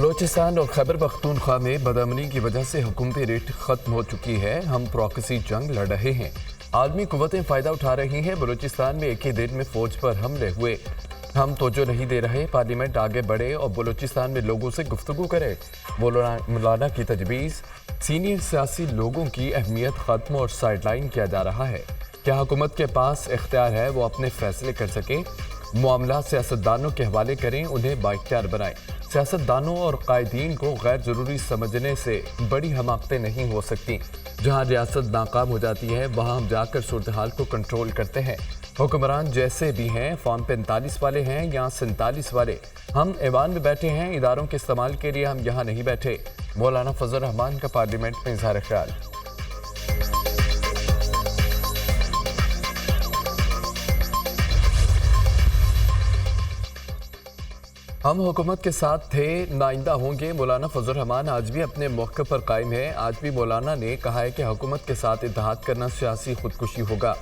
बलूचिस्तान और खैबर पख्तूनख्वा में बदअमनी की वजह से हुकूमती रेट खत्म हो चुकी है। हम प्रॉक्सी जंग लड़ रहे हैं। आलमी कुव्वतें फ़ायदा उठा रही हैं। बलूचिस्तान में एक ही दिन में फ़ौज पर हमले हुए। हम तवज्जो नहीं दे रहे। पार्लियामेंट आगे बढ़े और बलूचिस्तान में लोगों से गुफ्तगू करे। मौलाना की तजवीज़। सीनियर सियासी लोगों की अहमियत ख़त्म और साइडलाइन किया जा रहा है। क्या हुकूमत के पास इख्तियार है वो अपने फैसले कर सके? मामला सियासतदानों के हवाले करें, उन्हें बाइख्तियार बनाएं। सियासतदानों और कायदीन को गैर ज़रूरी समझने से बड़ी हमाकतें नहीं हो सकती। जहां रियासत नाकाम हो जाती है वहां हम जाकर सूरत हाल को कंट्रोल करते हैं। हुक्मरान जैसे भी हैं, फॉर्म 45 वाले हैं या 47 वाले, हम ऐवान में बैठे हैं। इदारों के इस्तेमाल के लिए हम यहाँ नहीं बैठे। मौलाना फजल रहमान का पार्लियामेंट में इजहार ख्याल। हम हुकूमत के साथ थे, नाइंदा होंगे। मौलाना फजल रहमान आज भी अपने मौक़िफ़ पर कायम है। आज भी मौलाना ने कहा है कि हुकूमत के साथ इत्तेहाद करना सियासी खुदकुशी होगा।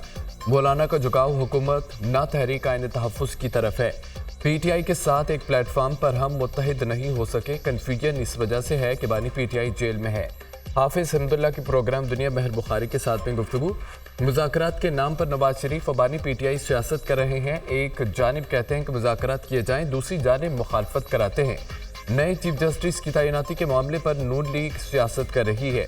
मौलाना का झुकाव हुकूमत ना तहरीक आईन तहफ़्फ़ुज़ की तरफ है। PTI के साथ एक प्लेटफार्म पर हम मुत्तहिद नहीं हो सके। कन्फ्यूजन इस वजह से है कि बानी PTI जेल में है। हाफिज़ हमदुल्ला के प्रोग्राम दुनिया महर बुखारी के साथ में गुफ्तगू। मुज़ाकरात के नाम पर नवाज शरीफ और बानी PTI सियासत कर रहे हैं। एक जानिब कहते हैं कि मुज़ाकरात किए जाएं, दूसरी जानिब मुखालफत कराते हैं। नए चीफ जस्टिस की तैनाती के मामले पर नून लीग सियासत कर रही है।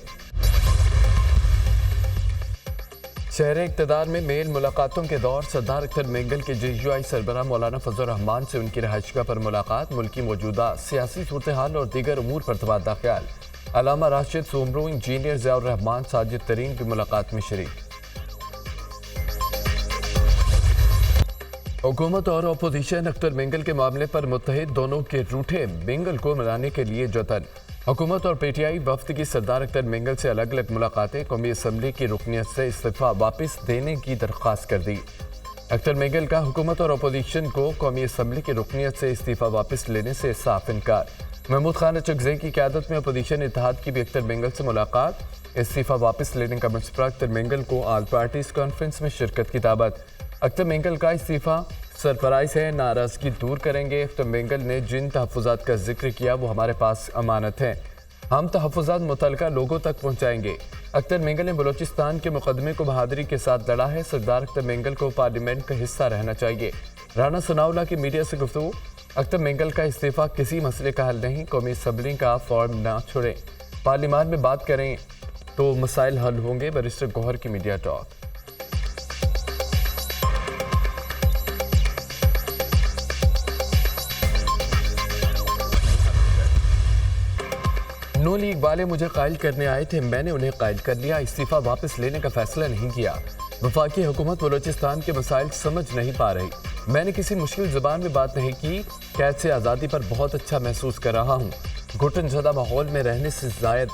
शहर इक़्तिदार में मेल मुलाकातों के दौर। सरदार अख्तर मेंगल के JUI सरबराह मौलाना फजल रहमान से उनकी रहायशगाह पर मुलाकात। मुल्की मौजूदा सियासी सूरत हाल और दीगर उमूर पर तबादला ख्याल। अलामा राशिद सोमरो, इंजीनियर ज़ियाउर रहमान, साजिद तरीन की मुलाकात में शरीक। हुकूमत और अपोजिशन अख्तर मेंगल के मामले पर मुत्तहिद, दोनों के रूठे। मेंगल को मनाने के लिए जतन। हुकूमत और PTI वफ्द की सरदार अख्तर मेंगल से अलग अलग मुलाकातें। कौमी असम्बली की रुकनियत से इस्तीफ़ा वापस देने की दरख्वास्त कर दी। अख्तर मेंगल का हुकूमत और अपोजिशन को कौमी असम्बली की रुकनियत से इस्तीफ़ा वापस लेने से साफ इनकार। महमूद खान अचकज़ई की क़यादत में अपोजिशन इत्तेहाद की भी अख्तर मेंगल से मुलाकात। इस्तीफ़ा वापस लेने का मशवरा। अख्तर मेंगल को ऑल पार्टीज़ कॉन्फ्रेंस में शिरकत की दावत। अख्तर मेंगल का इस्तीफ़ा सरप्राइज़ है, नाराज़गी दूर करेंगे। अख्तर मेंगल ने जिन तहफ़्फ़ुज़ात का जिक्र किया वो हमारे पास अमानत हैं, हम तहफ़्फ़ुज़ात मुतल्लिक़ा लोगों तक पहुँचाएंगे। अख्तर मेंगल ने बलूचिस्तान के मुकदमे को बहादुरी के साथ लड़ा है। सरदार अख्तर मेंगल को पार्लियामेंट का हिस्सा रहना चाहिए। राना सनाउल्लाह की मीडिया से गुफ्तगू। अख्तर मेंगल का इस्तीफ़ा किसी मसले का हल नहीं। कौमी असम्बली का फॉर्म ना छोड़ें, पार्लियामान में बात करें तो मसाइल हल होंगे। बैरिस्टर गौहर की मीडिया टॉक। नू लीग वाले मुझे कायल करने आए थे, मैंने उन्हें कायल कर लिया। इस्तीफ़ा वापस लेने का फैसला नहीं किया। वफाकी हुकूमत बलूचिस्तान के मसाइल समझ नहीं पा रही। मैंने किसी मुश्किल ज़बान में बात नहीं की। कैद से आज़ादी पर बहुत अच्छा महसूस कर रहा हूँ। घुटन ज़दा माहौल में रहने से ज़ायद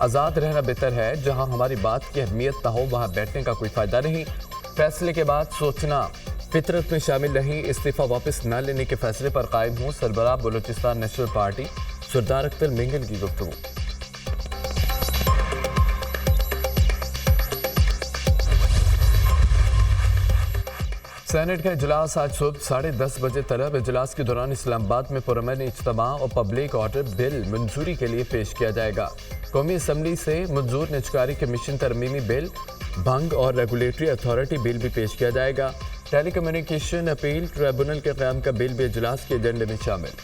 आज़ाद रहना बेहतर है। जहाँ हमारी बात की अहमियत ना हो वहाँ बैठने का कोई फ़ायदा नहीं। फैसले के बाद सोचना फितरत में शामिल नहीं। इस्तीफ़ा वापस न लेने के फैसले पर कायम हूँ। सरबराह बलूचिस्तान नेशनल पार्टी सरदार अख्तर मेंगल की गुफ्तगू। सेनेट का इजलास आज सुबह 10:30 बजे तलब। इजलास के दौरान इस्लामाबाद में पुरअमन इज्तिमा और पब्लिक ऑर्डर बिल मंजूरी के लिए पेश किया जाएगा। कौमी असम्बली से मंजूर निजकारी कमीशन तरमीमी बिल, भंग और रेगुलेटरी अथॉरिटी बिल भी पेश किया जाएगा। टेली कम्युनिकेशन अपील ट्रिब्यूनल के क़याम का बिल भी इजलास के एजेंडे में शामिल।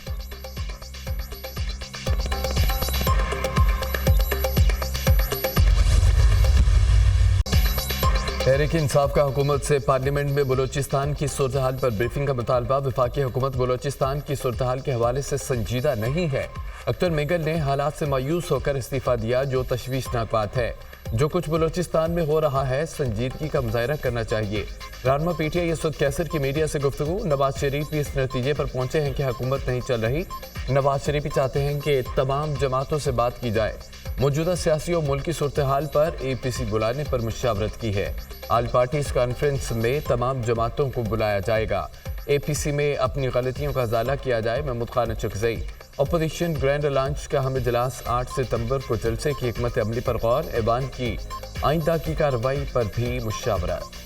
तहरीक इंसाफ का हुकूमत से पार्लियामेंट में बलूचिस्तान की सूरत हाल पर ब्रीफिंग का मुतालबा। वफाकी हुकूमत बलूचिस्तान की सूरत हाल के हवाले से संजीदा नहीं है। अख्तर मेंगल ने हालात से मायूस होकर इस्तीफ़ा दिया, जो तशवीशनाक बात है। जो कुछ बलूचिस्तान में हो रहा है संजीदगी का मुजाहरा करना चाहिए। रहनुमा PTI यसुद कैसर की मीडिया से गुफ्तगू। नवाज शरीफ भी इस नतीजे पर पहुंचे हैं कि हुकूमत नहीं चल रही। नवाज शरीफ भी चाहते हैं कि तमाम जमातों से बात की जाए। मौजूदा सियासी और मुल्की सूरत हाल पर APC बुलाने पर मुशावरत की है। ऑल पार्टीज़ कॉन्फ्रेंस में तमाम जमातों को बुलाया जाएगा। APC में अपनी गलतियों का इजाला किया जाए। Mahmood Khan Achakzai. Opposition grand launch का हम इजलास 8 सितंबर को जलसे की हिकमत अमली पर गौर। ऐवान की आइंदा की कार्रवाई पर भी मुशावरत।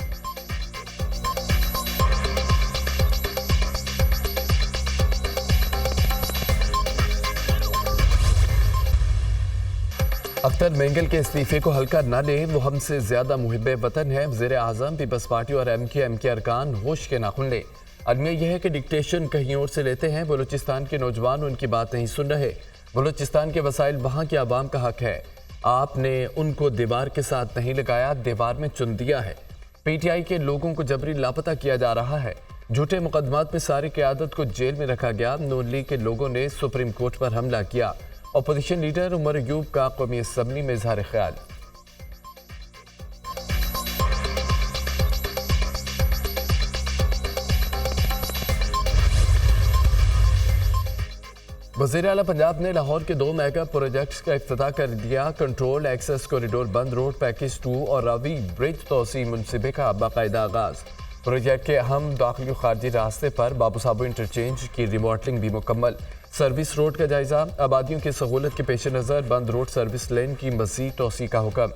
अख्तर मेंगल के इस्तीफे को हल्का न लें, वो हमसे ज्यादा मुहिब्बे वतन है। वज़ीर आज़म पीपल्स पार्टी और एम के अरकान होश के नाखुन लें। अलमिया यह है कि डिक्टेशन कहीं और से लेते हैं। बलूचिस्तान के नौजवान उनकी बात नहीं सुन रहे। बलूचिस्तान के वसाइल वहाँ की आवाम का हक है। आपने उनको दीवार के साथ नहीं लगाया, दीवार में चुन दिया है। PTI के लोगों को जबरी लापता किया जा रहा है। झूठे मुकदमात में सारी क़यादत को जेल में रखा गया। नून लीग के लोगों ने सुप्रीम कोर्ट पर हमला किया। अपोजिशन लीडर उमर अयूब का कौमी असम्बली में इजहार ख्याल। वज़ीर आला पंजाब ने लाहौर के 2 मेगा प्रोजेक्ट्स का इफ्तिताह कर दिया। कंट्रोल एक्सेस कॉरिडोर बंद रोड पैकेज 2 और रावी ब्रिज तोसी मुनसिबे का बाकायदा आगाज। प्रोजेक्ट के अहम दाखिली और खारजी रास्ते पर बाबू साबू इंटरचेंज की रिमॉडलिंग भी मुकम्मल। सर्विस रोड का जायजा। आबादियों की सहूलत के पेश नज़र बंद रोड सर्विस लेन की मज़ीद तोसी का हुक्म।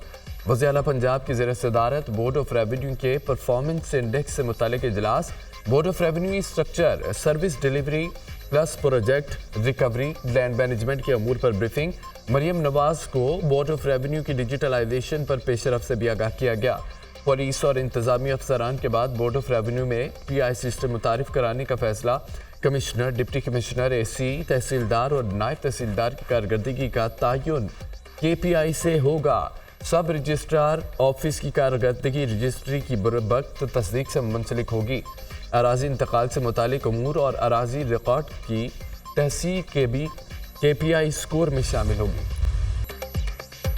वज़ीर आला पंजाब की ज़ेर सदारत बोर्ड ऑफ रेवेन्यू के परफॉर्मेंस इंडेक्स से मुतालिक इजलास। Board of revenue structure, service delivery plus project recovery, land management के अमूर पर ब्रीफिंग। मरियम नवाज को बोर्ड ऑफ रेवेन्यू की डिजिटलाइजेशन पर पेशरफ से भी आगाह किया गया। पुलिस और इंतजामी अफसरान के बाद बोर्ड ऑफ रेवेन्यू में PI सिस्टम मुतारिफ कराने का फैसला। कमिश्नर, डिप्टी कमिश्नर, AC, तहसीलदार और नायब तहसीलदार की कारकर्दगी का तयन KPI से होगा। सब रजिस्ट्रार ऑफिस की कारकर्दगी रजिस्ट्री की बरवक्त तस्दीक से मुंसलिक होगी। अराजी इंतकाल से मुतालिक अमूर और अराजी रिकॉर्ड की तहसील के भी KPI स्कोर में शामिल होगी।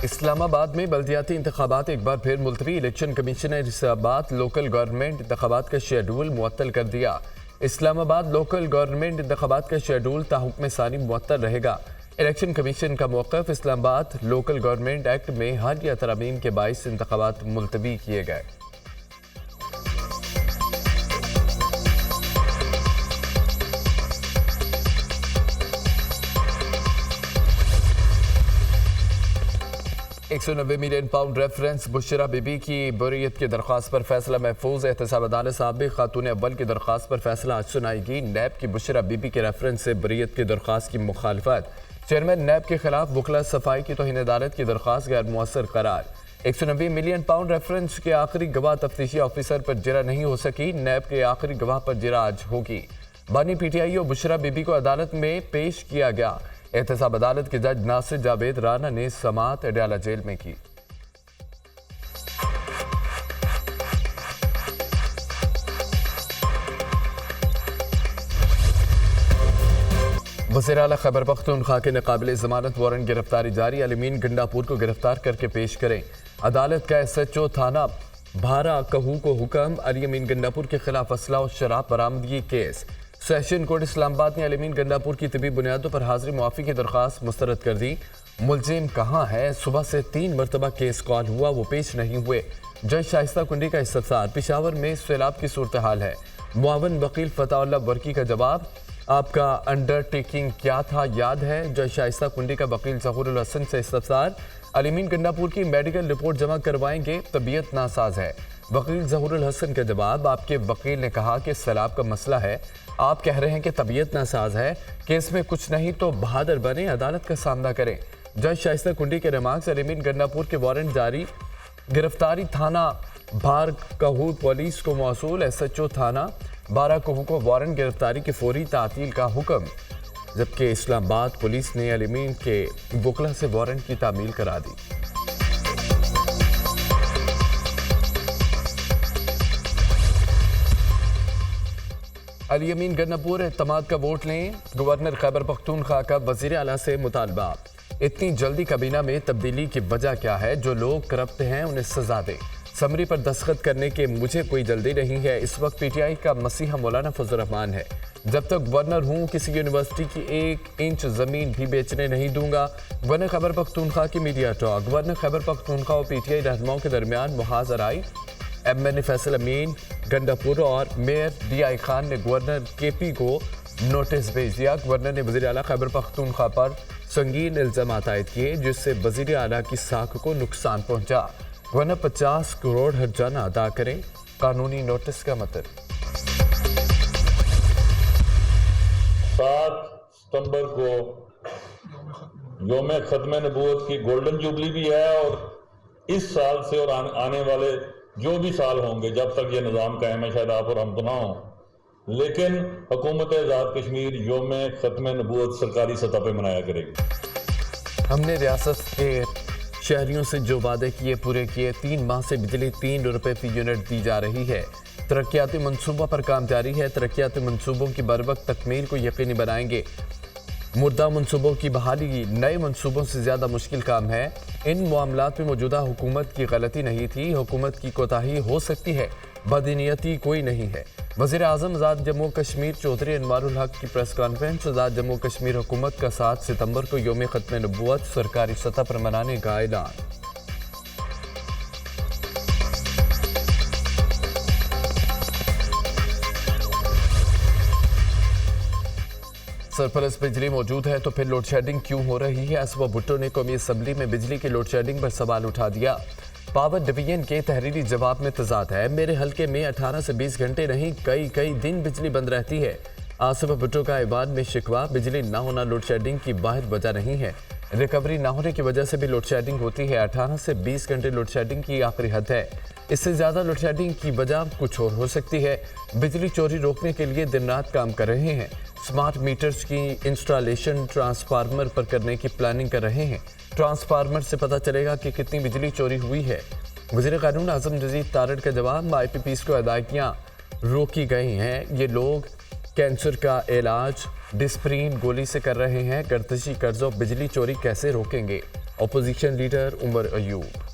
इस्लामाबाद में बल्दियाती इंतखाबात एक बार फिर मुलतवी। इलेक्शन कमीशन ने इस्लामाबाद लोकल गवर्नमेंट इंतखाबात का शेड्यूल मुअत्तल कर दिया। इस्लामाबाद लोकल गवर्नमेंट इंतखाबात का शेड्यूल ताहुक्म सानी मुअत्तल रहेगा। इलेक्शन कमीशन का मौक़िफ़, इस्लामाबाद लोकल गवर्नमेंट एक्ट में हालिया तरमीम के बाइस इंतखाबात मुलतवी किए गए। £190 मिलियन रेफरेंस। बुशरा बीबी की बरीयत की दरख्वास्त पर फैसला महफूज। एहतसाब अदालत साबिक़ खातून अव्वल की दरख्वास्त पर फैसला आज सुनाएगी। नैब की बुशरा बीबी के रेफरेंस से बरीयत की दरख्वास्त की मुखालफत। चेयरमैन नैब के खिलाफ वकला सफाई की तौहीन अदालत की दरख्वास्त गैर मुअस्सर करार। £190 मिलियन रेफरेंस के आखिरी गवाह तफ्तीशी ऑफिसर पर जिरा नहीं हो सकी। नैब के आखिरी गवाह पर जिरा आज होगी। बानी PTI और बुशरा बीबी को अदालत में पेश किया गया। एहतसाब अदालत के जज नासिर जावेद राना ने समात अडयाला जेल में की। वज़ीर आला खैबर पख्तूनख्वा के नाक़ाबिल ज़मानत वारंट गिरफ्तारी जारी। अलमीन गंडापुर को गिरफ्तार करके पेश करें। अदालत का SHO थाना भारा कहू को हुक्म। अलमीन गंडापुर के खिलाफ असला और शराब बरामदगी केस। सेशन कोर्ट इस्लामाबाद ने अलमीन गंडापुर की तबी बुनियादों पर हाजिरी मुआफ़ी की दरख्वास्त मुस्तरद कर दी। मुलजिम कहाँ है? सुबह से 3 मरतबा केस कॉल हुआ, वो पेश नहीं हुए। जज शाइस्ता कुंडी का इस्तफसार। पेशावर में सैलाब की सूरत हाल है। मुआवन वकील फताउल्लाह वर्की का जवाब। आपका अंडरटेकिंग क्या था याद है? जज शाइस्ता कुंडी का वकील ज़हूरुल हसन से इस्तफसार। अलमीन गंडापुर की मेडिकल रिपोर्ट जमा करवाएंगे, तबीयत नासाज है। वकील ज़हूरुल हसन का जवाब। आपके वकील ने कहा कि सैलाब का मसला है, आप कह रहे हैं कि तबीयत नासाज है। केस में कुछ नहीं तो बहादुर बने, अदालत का सामना करें। जज शाइस्ता कुंडी के रिमार्क्स। अलमीन गंडापुर के वारंट जारी। गिरफ्तारी थाना भार कहू पुलिस को मौसूल। SHO थाना बारा कहू को वारंट गिरफ्तारी की फौरी तातील का हुक्म। जबकि इस्लामाबाद पुलिस ने अलमीन के वकला से वारंट की तामील करा दी। अलमीन गन्नापुर एतमाद का वोट लें। गवर्नर खैबर पख्तूनख्वा का वज़ीर आला से मुतालबा। इतनी जल्दी काबीना में तब्दीली की वजह क्या है? जो लोग करप्ट हैं उन्हें सजा दें। समरी पर दस्तखत करने के मुझे कोई जल्दी नहीं है। इस वक्त PTI का मसीहा मौलाना फजल रहमान है। जब तक गवर्नर हूँ किसी यूनिवर्सिटी की 1 इंच ज़मीन भी बेचने नहीं दूंगा। गवर्नर खैबर पख्तूनख्वा की media talk. Governor Khyber Pakhtunkhwa और PTI रहनुमाओं के दरमियान मुहाज़राई। MN फैसल अमीन गंडापुर और मेयर DI खान ने गवर्नर KP को नोटिस भेज दिया। गवर्नर ने वज़ीर आला खैबर पख्तूनख्वा पर संगीन इल्ज़ामात आयद किए, जिससे वज़ीर आला की साख को नुकसान पहुंचा। गवर्नर 50 करोड़ हर्जाना अदा करें। कानूनी नोटिस का मतलब 7 सितंबर को योम ख़त्म नबूवत की गोल्डन जुबली भी है, और इस साल से और आने वाले जो भी साल होंगे जब तक ये निज़ाम कायम है, शायद आप और हम तो ना हों, लेकिन हुकूमत आज़ाद कश्मीर योम ख़त्म नबूवत सरकारी सतह पर मनाया करेगी। हमने रियासत के शहरियों से जो वादे किए पूरे किए। 3 माह से बिजली 3 रुपए फी यूनिट दी जा रही है। तरक्याती मंसूबों पर काम जारी है। तरक्याती मंसूबों की बरवक्त तकमील को यकीनी बनाएंगे। मुर्दा मंसूबों की बहाली नए मंसूबों से ज़्यादा मुश्किल काम है। इन मामलात में मौजूदा हुकूमत की गलती नहीं थी, हुकूमत की कोताही हो सकती है, बदनीयती कोई नहीं है। वज़ीर आज़म आज़ाद जम्मू कश्मीर चौधरी अनवारुल हक की प्रेस कॉन्फ्रेंस। आज़ाद जम्मू कश्मीर हुकूमत का 7 सितंबर को योम ख़त्म नबूवत सरकारी सतह पर मनाने का ऐलान। सरपरस्त बिजली मौजूद है तो फिर लोड शेडिंग क्यों हो रही है? असवा भुट्टो ने कौमी असम्बली में बिजली की लोड शेडिंग पर सवाल उठा दिया। पावर डिवीजन के तहरीरी जवाब में तजाद है। मेरे हल्के में 18 से 20 घंटे नहीं, कई दिन बिजली बंद रहती है। आसवा भुट्टो का ऐवान में शिकवा, बिजली न होना लोड शेडिंग की वाहिद वजह नहीं है, रिकवरी न होने की वजह से भी लोड शेडिंग होती है। 18 से 20 घंटे लोड शेडिंग की आखिरी हद है। इससे ज़्यादा लोड शेडिंग की वजह कुछ और हो सकती है। बिजली चोरी रोकने के लिए दिन रात काम कर रहे हैं। स्मार्ट मीटर्स की इंस्टॉलेशन ट्रांसफार्मर पर करने की प्लानिंग कर रहे हैं। ट्रांसफार्मर से पता चलेगा कि कितनी बिजली चोरी हुई है। वज़ीर क़ानून आज़म जदीद तारड़ का जवाब, IPPs को अदायगियाँ रोकी गई हैं। ये लोग कैंसर का इलाज डिस्प्रीन गोली से कर रहे हैं। गर्दिशी कर्जों बिजली चोरी कैसे रोकेंगे? Opposition leader Omar Ayub.